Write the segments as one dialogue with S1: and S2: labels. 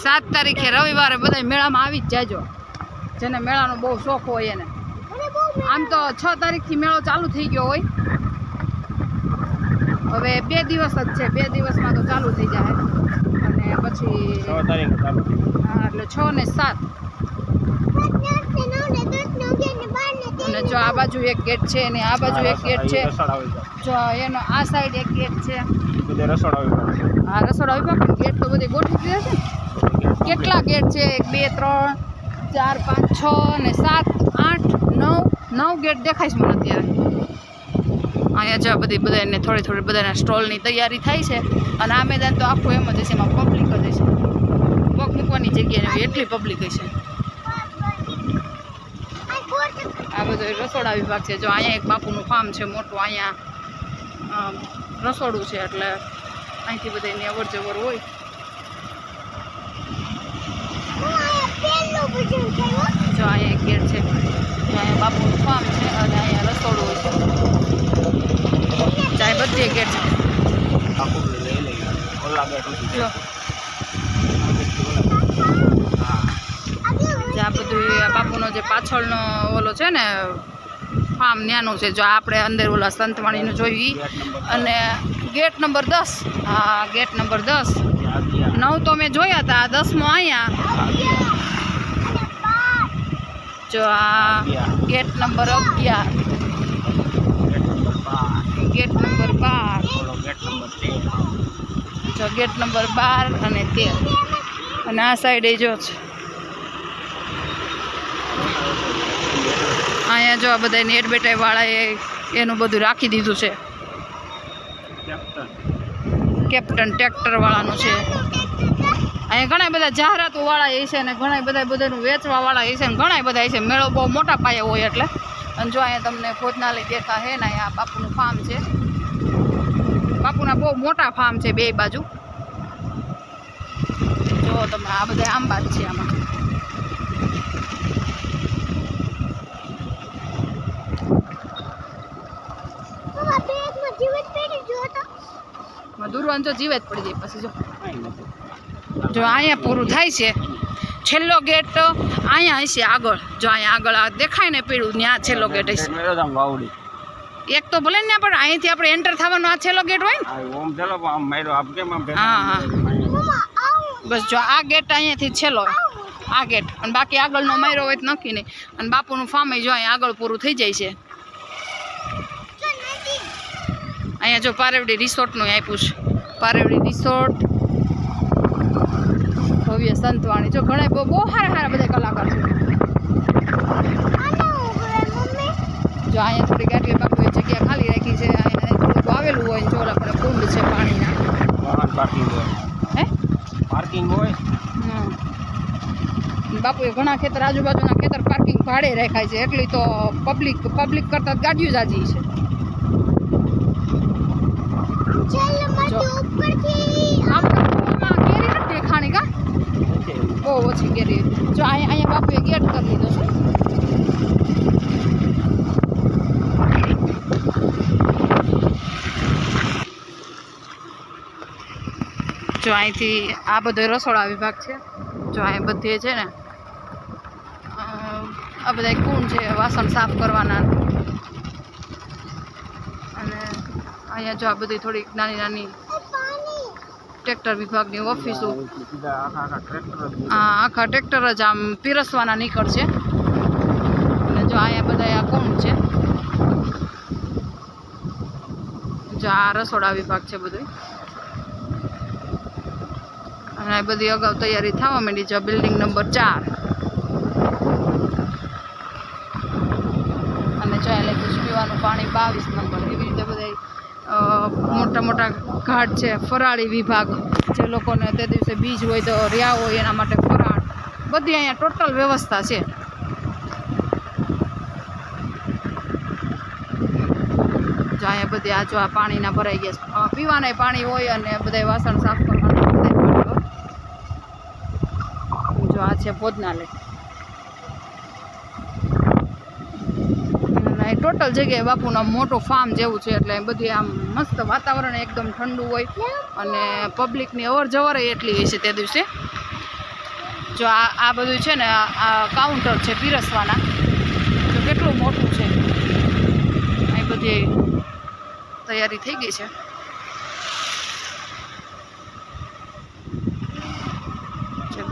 S1: 7 તારીખે રવિવારે બધા મેળામાં આવી જ જાજો, જેને મેળાનો બહુ શોખ હોય એને. આમ તો 6 તારીખથી મેળો ચાલુ થઈ ગયો હોય, હવે 2 દિવસ જ છે, 2 દિવસમાં તો ચાલુ થઈ જાય અને પછી
S2: 6 તારીખે ચાલુ થઈ જાય.
S1: હા, એટલે 6 ને 7. અને જો આ બાજુ એક ગેટ છે અને આ બાજુ એક ગેટ છે, જો એનો આ સાઈડ એક ગેટ છે.
S2: બધે રસોડા આવી પડશે.
S1: હા, રસોડા આવી પણ ગેટ તો બધે ગોઠવી દીધા છે. કેટલા ગેટ છે? 1 2 3 4 5 6 ને 7 8 9 ગેટ દેખાય છે મને અત્યારે. અહીંયા જો બધાને થોડી બધાના સ્ટોલની તૈયારી થાય છે અને આ મેદાન તો આખું એમ જ હશે, એમાં પબ્લિક જ હશે, પગ મૂકવાની જગ્યા નહીં એટલી પબ્લિક હશે. આ બધો રસોડા વિભાગ છે. જો અહીંયા એક બાપુનું ફાર્મ છે મોટું, અહીંયા રસોડું છે એટલે અહીંથી બધાની અવર જવર હોય. જો અહીંયા એક ગેટ છે, અહીંયા બાપુનું ફાર્મ છે અને અહીંયા રસોડું હોય છે. ચાય બધી ગેટ છે. આ બધું બાપુનો જે પાછળનો ઓલો છે ને ફાર્મ ન્યાનું છે. જો આપણે અંદર ઓલા સંતવાણીનું જોયું અને ગેટ નંબર 10. હા, ગેટ નંબર 10. 9 તો મેં જોયા હતા, 10મો અહીંયા. જો આ ગેટ નંબર 11, ગેટ નંબર 12, જો ગેટ નંબર 12 અને 13. અને આ સાઈડે જો છે અહીંયા જો આ બધાની એડવર્ટાઈઝ વાળાએ એનું બધું રાખી દીધું છે. કેપ્ટન ટ્રેક્ટર વાળાનું છે. અહીંયા ઘણા બધા જાહેરાતો વાળા એ છે ને ઘણા બધા બધાનું વેચવા વાળા એ છે ને ઘણા બધા છે. મેળો બહુ મોટા પાયે હોય એટલે. અને જો અહીંયા તમને ભોજનાલય દેખા છે ને, અહીંયા બાપુનું ફાર્મ છે. બાપુના બહુ મોટા ફાર્મ છે બે બાજુ. જો તમે આ બધા આંબા જ છે આમાં. દૂરવાન તો જીવે જ પડી જાય પછી. જો અહીંયા પૂરું થાય છે, છેલ્લો ગેટ અહીંયા હશે આગળ. જો અહીંયા આગળ દેખાય ને પીળું, ત્યાં છેલ્લો ગેટ હશે. એક તો ભલે ને પણ અહીંથી આપણે એન્ટર થવાનો આ છેલ્લો ગેટ હોય ને. હા હા, બસ જો આ ગેટ અહીંયાથી છેલ્લો, આ ગેટ. અને બાકી આગળનો માર્યો હોય તો નક્કી નહીં. અને બાપુનું ફાર્મ જો અહીંયા આગળ પૂરું થઈ જાય છે. અહીંયા જો પારેવડી રિસોર્ટનું આપ્યું છે, પારેવડી રિસોર્ટ, ભવ્ય સંતવાણી. જો ઘણા બહુ સારા બધા કલાકાર છે. જો અહીંયા થોડી ગાડી બાપુએ જગ્યા ખાલી રાખી છે. અહીંયા થોડુંક આવેલું હોય જો આપણે કુંડ છે પાણીના. હે
S2: પાર્કિંગ હોય.
S1: બાપુએ ઘણા ખેતર આજુબાજુના ખેતર પાર્કિંગ ભાડે રાખાય છે. એટલી તો પબ્લિક કરતા ગાડીઓ જ આજી છે. દેખાણી કા બહુ ઓછી કેરી. જો અહીંયા બાપુએ ગેટ કરી લીધો છે. જો અહીંથી આ બધો રસોડા વિભાગ છે. જો અહીં બધે છે ને આ બધા કુંડ છે વાસણ સાફ કરવાના. અને અહીંયા જો આ બધી થોડીક નાની ટ્રેક્ટર વિભાગની ઓફિસો. આખા ટ્રેક્ટર જ આમ પીરસવાના નીકળશે. અને જો અહીંયા બધા આ કુંડ છે. જો આ રસોડા વિભાગ છે બધું. અને બધી અગાઉ તૈયારી થવા માંડી છે. Building number 4. અને જો લખ્યું પીવાનું પાણી 22 નંબર. એવી રીતે બધા મોટા ઘાટ છે. ફરાળી વિભાગ, જે લોકોને તે દિવસે બીજ હોય તો રહ્યા હોય એના માટે ફરાળ. બધી અહીંયા ટોટલ વ્યવસ્થા છે. જો અહીંયા બધી આ જો આ પાણીના ભરાઈ ગયા. પીવાના પાણી હોય અને બધા વાસણ સાફ કરવાના બધા પાણી હોય. જો આ છે ભોજનાલય. ટોટલ જગ્યાએ બાપુનો મોટો ફાર્મ જેવું છે. એટલે બધી આમ મસ્ત વાતાવરણ એકદમ ઠંડુ હોય અને પબ્લિકની અવર જવર એટલી હશે તે દિવસે. જો આ બધું છે ને આ કાઉન્ટર છે પીરસવાના, જો કેટલું મોટું છે. અહીં બધી તૈયારી થઈ ગઈ છે.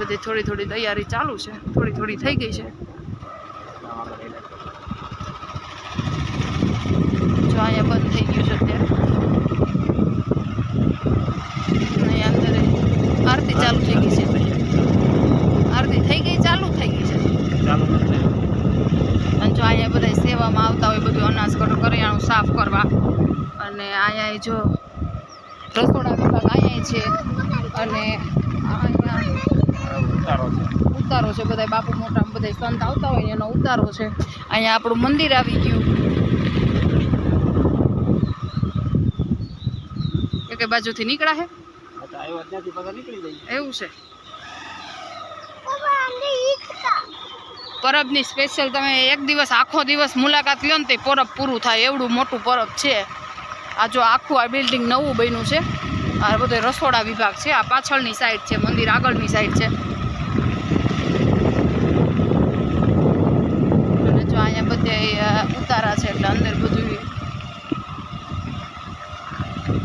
S1: બધી થોડી થોડી તૈયારી ચાલુ છે, થોડી થોડી થઈ ગઈ છે. જો અહીંયા બંધ થઈ ગયું છે અત્યારે. અહીંયા અંદર આરતી ચાલુ થઈ ગઈ છે. આરતી થઈ ગઈ, ચાલુ થઈ ગઈ છે. અને જો અહીંયા બધા સેવામાં આવતા હોય, બધું અનાજ કરિયાણું સાફ કરવા. અને અહીંયા જો રસોડા વિભાગ અહીંયા છે. અને અહીંયા ઉતારો છે, બધા બાપુ મોટા બધા સંત આવતા હોય એનો ઉતારો છે. અહીંયા આપણું મંદિર આવી ગયું. એક બાજુથી નીકળ્યા છે એવું છે. પરબની સ્પેશિયલ તમે એક દિવસ આખો દિવસ મુલાકાત લ્યો ને તો પરબ પૂરું થાય એવડું મોટું પરબ છે. આ જો આખું આ બિલ્ડિંગ નવું બન્યું છે. આ બધો રસોડા વિભાગ છે. આ પાછળની સાઈડ છે, મંદિર આગળની સાઈડ છે. અને જો અહીંયા બધે ઉતારા છે એટલે અંદર બધું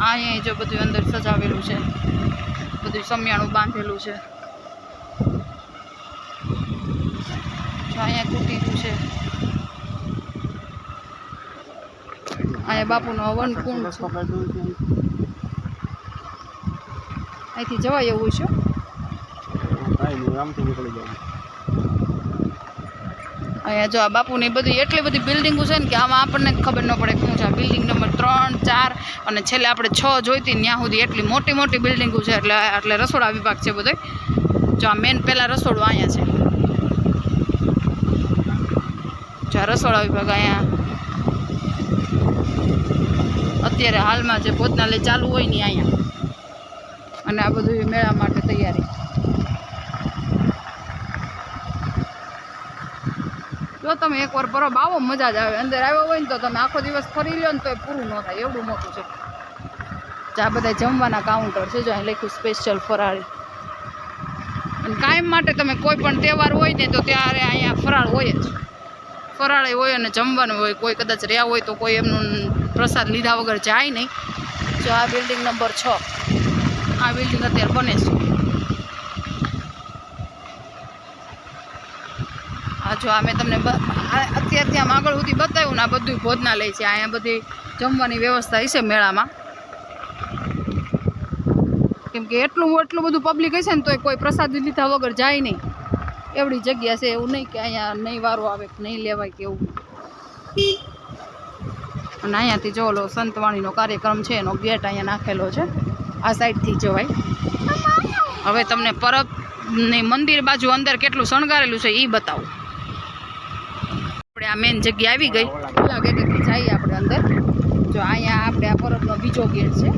S1: અહીંયા જો બધું અંદર સજાવેલું છે, બધું સમિયાણું બાંધેલું છે. જો અહીંયા કુટીરું છે. અહીંયા બાપુનો હવન કુંડ છે. અહીંથી જવાય એવું છે. અહીંયા જો આ બાપુની બધી એટલી બધી બિલ્ડિંગો છે ને કે આમાં આપણને ખબર ન પડે શું છે. બિલ્ડિંગ નંબર 3, 4 અને છેલ્લે આપણે 6 જોઈતી ત્યાં સુધી એટલી મોટી મોટી બિલ્ડિંગો છે. એટલે રસોડા વિભાગ છે બધો. જો આ મેન પહેલાં રસોડું અહીંયા છે. જો આ રસોડા વિભાગ અહીંયા અત્યારે હાલમાં જે ભોજનાલય ચાલુ હોય ને અહીંયા. અને આ બધું મેળા માટે તૈયારી. જો તમે એકવાર પરબ આવો મજા જ આવે. અંદર આવ્યો હોય ને તો તમે આખો દિવસ ફરી લો ને તો એ પૂરું ન થાય એવડું મોટું છે. આ બધા જમવાના કાઉન્ટર છે. જો અહીં લખ્યું સ્પેશિયલ ફરાળી. અને કાયમ માટે તમે કોઈ પણ તહેવાર હોય ને તો ત્યારે અહીંયા ફરાળ હોય જ. ફરાળી હોય અને જમવાનું હોય. કોઈ કદાચ રહ્યા હોય તો કોઈ એમનું પ્રસાદ લીધા વગર જાય નહીં. જો આ બિલ્ડિંગ નંબર 6, આ બિલ્ડિંગ અત્યારે બને છે. હા જો અમે તમને અત્યારથી આમ આગળ સુધી બતાવ્યું ને આ બધું ભોજનાલય છે. અહીંયા બધી જમવાની વ્યવસ્થા હશે મેળામાં. કેમ કે એટલું બધું પબ્લિક હશે ને તો કોઈ પ્રસાદ લીધા વગર જાય નહીં. એવડી જગ્યા છે. એવું નહીં કે અહીંયા નહીં વારો આવે, નહીં લેવાય કે એવું. અને અહીંયાથી જો લો સંતવાણીનો કાર્યક્રમ છે એનો ગેટ અહીંયા નાખેલો છે. આ સાઈડથી જવાય. હવે તમને પરબની મંદિર બાજુ અંદર કેટલું શણગારેલું છે એ બતાવું. આપણે આ મેન જગ્યા આવી ગઈ. પેલા ગેટેથી જઈએ આપણે અંદર. જો અહીંયા આપણે આ પરબનો બીજો ગેટ છે.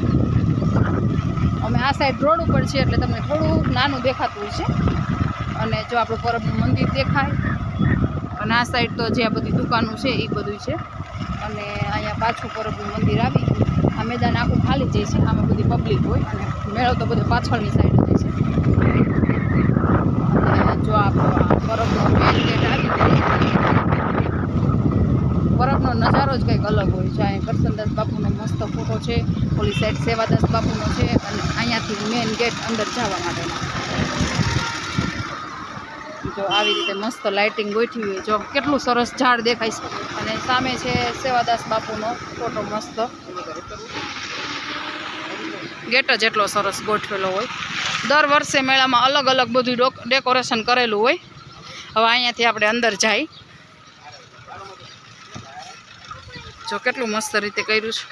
S1: અમે આ સાઈડ રોડ ઉપર છીએ એટલે તમને થોડુંક નાનું દેખાતું હોય છે. અને જો આપણું પરબનું મંદિર દેખાય. અને આ સાઈડ તો જે આ બધી દુકાનો છે એ બધું છે. અને અહીંયા પાછું પરબનું મંદિર આવી ગયું. આ મેદાન આખું ખાલી જાય છે. આમાં બધી પબ્લિક હોય. અને મેળો તો બધો પાછળની સાઈડ જાય છે. અને જો આપણો પરબનો મેન ગેટ આવી ગયો. પરબનો નજારો જ કંઈક અલગ હોય છે. અહીંયા કરસનદાસ બાપુનો મસ્ત ફોટો છે. ઓલી સાઈડ સેવાદાસ બાપુનો છે. અને અહીંયાથી મેન ગેટ અંદર જવા માટેનો. જો આવી રીતે મસ્ત લાઇટિંગ ગોઠવી હોય. જો કેટલું સરસ ઝાડ દેખાય છે. અને સામે છે સેવાદાસ બાપુનો ફોટો મસ્ત. ગેટ જ એટલો સરસ ગોઠવેલો હોય. દર વર્ષે મેળામાં અલગ અલગ બધું ડેકોરેશન કરેલું હોય. હવે અહીંયાથી આપણે અંદર જાય. જો કેટલું મસ્ત રીતે કર્યું છે.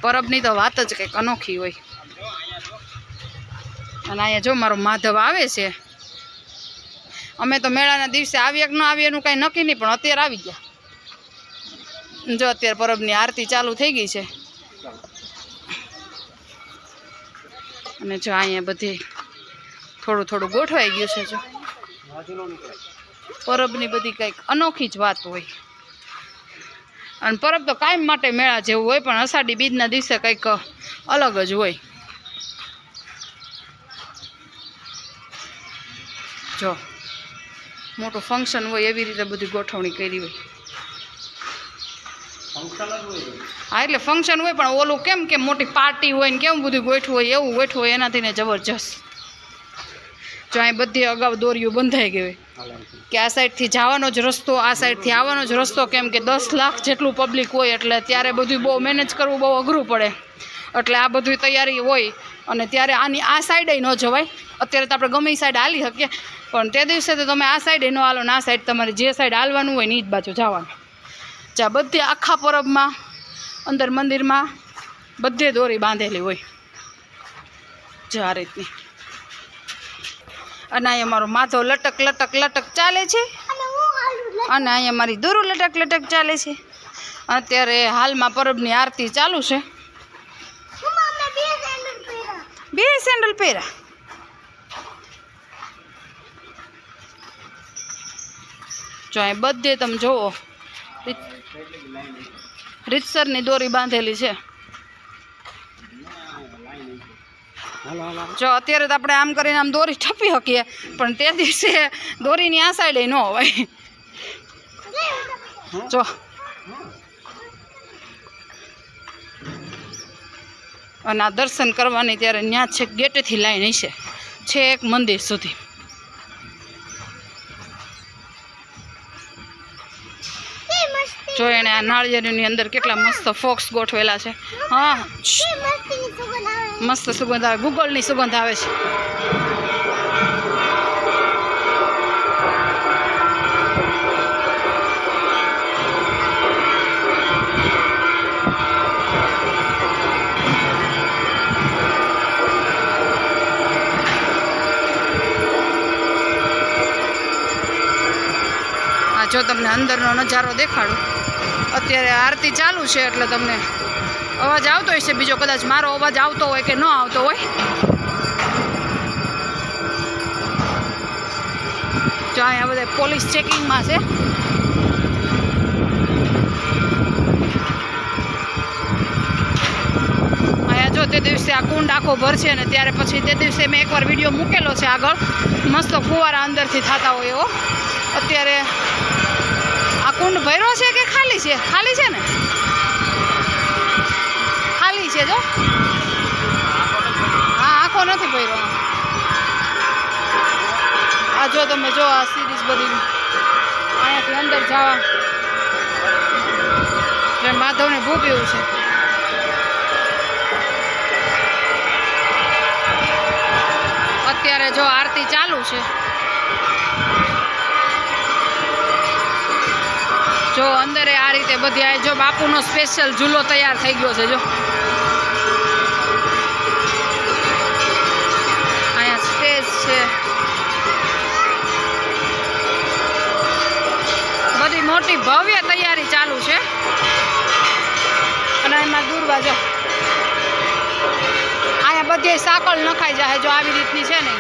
S1: પરબની તો વાત જ કંઈક અનોખી હોય. અને અહીંયા જો મારો માધવ આવે છે. અમે તો મેળાના દિવસે આવીએ કે ન આવીએ એનું કાંઈ નક્કી નહીં, પણ અત્યારે આવી ગયા. જો અત્યારે પરબની આરતી ચાલુ થઈ ગઈ છે. અને જો અહીંયા બધી થોડું થોડું ગોઠવાઈ ગયું છે. જો પરબની બધી કંઈક અનોખી જ વાત હોય. અને પરબ તો કાયમ માટે મેળા જેવું હોય, પણ અષાઢી બીજના દિવસે કંઈક અલગ જ હોય. જો મોટું ફંક્શન હોય એવી રીતે બધી ગોઠવણી કરી હોય. હા એટલે ફંક્શન હોય પણ ઓલું કેમ કે મોટી પાર્ટી હોય ને કેવું બધું ગોઠવું હોય એવું ગોઠવું હોય એનાથી ને જબરજસ્ત. જો અહીં બધી અગાઉ દોરીઓ બંધાઈ ગઈ હોય કે આ સાઈડથી જવાનો જ રસ્તો, આ સાઈડથી આવવાનો જ રસ્તો, કેમ કે 10 લાખ જેટલું પબ્લિક હોય એટલે ત્યારે બધું બહુ મેનેજ કરવું બહુ અઘરું પડે. એટલે આ બધી તૈયારી હોય અને ત્યારે આની આ સાઈડે ન જવાય. અત્યારે તો આપણે ગમે એ સાઈડ હાલી શકીએ પણ તે દિવસે તો તમે આ સાઈડે ન હાલો ને આ સાઈડ તમારે જે સાઈડ હાલવાનું હોય ને એ જ બાજુ જવાનું. જ્યાં બધી આખા પરબમાં અંદર મંદિરમાં બધે દોરી બાંધેલી હોય જે આ રીતની. અને અહીંયા મારો માધવ લટક લટક લટક ચાલે છે અને અહીંયા મારી દોરો લટક લટક ચાલે છે. અત્યારે હાલમાં પરબની આરતી ચાલુ છે. 2 સેન્ડલ પહેર્યા. જો અહીં બધે તમે જુઓ રીતસરની દોરી બાંધેલી છે. જો અત્યારે તો આપણે આમ કરીને આમ દોરી ઠપી શકીએ પણ તે દિવસે દોરીની આ સાઈડે ન હોય. જો અને આ દર્શન કરવાની ત્યારે ત્યાં છેક ગેટેથી લાઈન હશે છેક મંદિર સુધી. જો એણે આ નાળિયેરની અંદર કેટલા મસ્ત ફોક્સ ગોઠવેલા છે. હા મસ્ત સુગંધ આવે, ગૂગલની સુગંધ આવે છે. આ જો તમને અંદરનો નજારો દેખાડું. અત્યારે આરતી ચાલુ છે એટલે તમને અવાજ આવતો હશે. બીજો કદાચ મારો અવાજ આવતો હોય કે ન આવતો હોય. જો અહીંયા બધા પોલીસ ચેકિંગમાં છે. અહીંયા જો તે દિવસે આ કુંડ આખો ભરશે ને ત્યારે પછી તે દિવસે મેં એકવાર વિડીયો મૂકેલો છે આગળ, મસ્ત ફુવારા અંદરથી થતા હોય એવો. અત્યારે આ કુંડ ભર્યો છે કે ખાલી છે? ખાલી છે ને, ખાલી છે. જો હા આખો નથી ભર્યો. આ જો તમે જો આ સિરીઝ બધી અહીંયાથી અંદર જવા માધવને ભૂખ એવું છે. અત્યારે જો આરતી ચાલુ છે. જો અંદર આ રીતે બધી આ જો બાપુનો સ્પેશિયલ ઝૂલો તૈયાર થઈ ગયો છે. જો અહીંયા સ્ટેજ છે, બધી મોટી ભવ્ય તૈયારી ચાલુ છે. અને એમાં દૂરવા જો અહીંયા બધે સાકળ નખાઈ જાય જો આવી રીતની છે ને.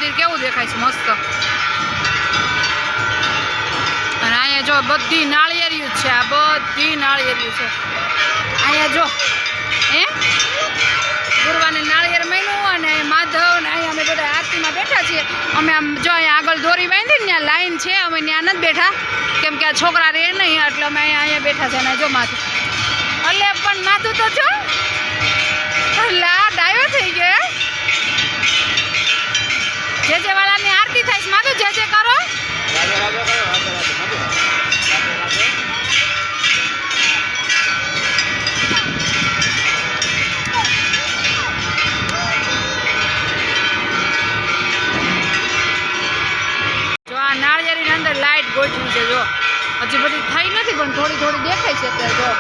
S1: મંદિર કેવું દેખાય છે મસ્ત. અને અહીંયા જો બધી નાળિયેરિયું છે, આ બધી નાળિયેરિયું છે અહીંયા જો. ગુરુવારને નાળિયેર મહિનું અને માધવ ને અહીંયા અમે બધા આરતીમાં બેઠા છીએ. અમે આમ જો અહીંયા આગળ દોરી બાંધી ને ત્યાં લાઈન છે, અમે ત્યાં નથી બેઠા કેમ કે આ છોકરા રહે નહીં એટલે અમે અહીંયા બેઠા છે. અને જો માથું એટલે પણ માથું તો જો લા ડાયો થઈ ગયો. જે વાળાની આરતી થાય છે માથું જે કરો. નાળિયેરીની અંદર લાઈટ ગોઠવી છે જો. હજી બધી થઈ નથી પણ થોડી થોડી દેખાય છે અત્યારે જો.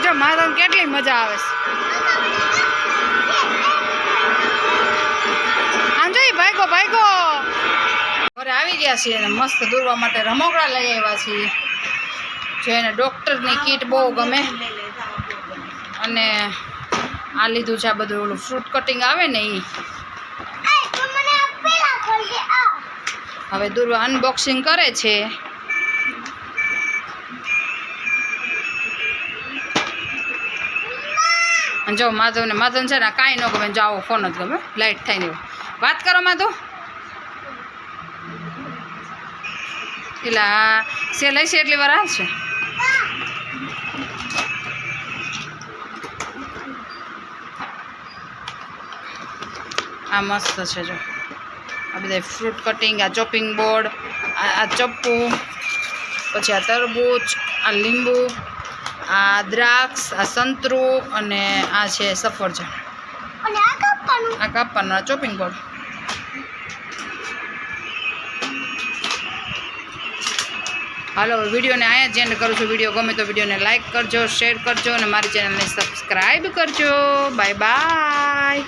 S1: છે માધવ કેટલી મજા આવે છે. આમ જોઈ ભાઈકો ઘરે આવી ગયા છીએ અને મસ્ત દોરવા માટે રમકડા લઈ આવ્યા છીએ. જેને ડૉક્ટરની કીટ બહુ ગમે અને આ લીધું છે આ બધું ઓલું ફ્રૂટ કટિંગ આવે ને એ. હવે દોરવા અનબોક્સિંગ કરે છે. જો માધવ છે ને કાંઈ ન ગમે. જાઓ ફોન જ ગમે, લાઈટ થાય ને વાત કરો માધવ. એટલે સેલાઈ છે એટલી વાર આવશે. આ મસ્ત છે જો. આ બધા ફ્રૂટ કટિંગ, આ ચોપિંગ બોર્ડ, આ ચપ્પુ, પછી આ તરબૂચ, આ લીંબુ, આ દ્રાક્ષ, આ સંતરું અને આ છે સફરજન. આ કાપવાનું આ ચોપિંગ બોર્ડ. હાલો વિડીયોને અહીંયા જ એન્ડ કરું છું. વિડીયો ગમે તો વિડીયોને લાઇક કરજો, શેર કરજો અને મારી ચેનલને સબસ્ક્રાઈબ કરજો. Bye bye.